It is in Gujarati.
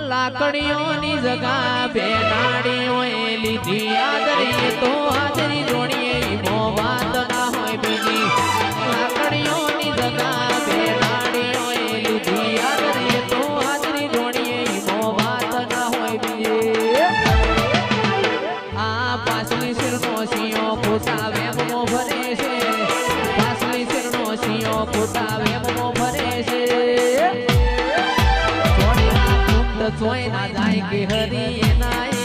લાકડીઓની જગા બેનાડીઓએ લીધી આદરી તો આદરી જોડીએ મો વાત ના હોય બીજી લાકડીઓની જગા બેનાડીઓએ લીધી આદરી તો આદરી જોડીએ મો વાત ના હોય બીજી આ પાછલી શિરનો સિંહો ખોટા વેમો ભરે છે પાછલી શિરનો સિંહો ખોટા વેમો ભરે છે જોઈ ના જાય કે હરી એના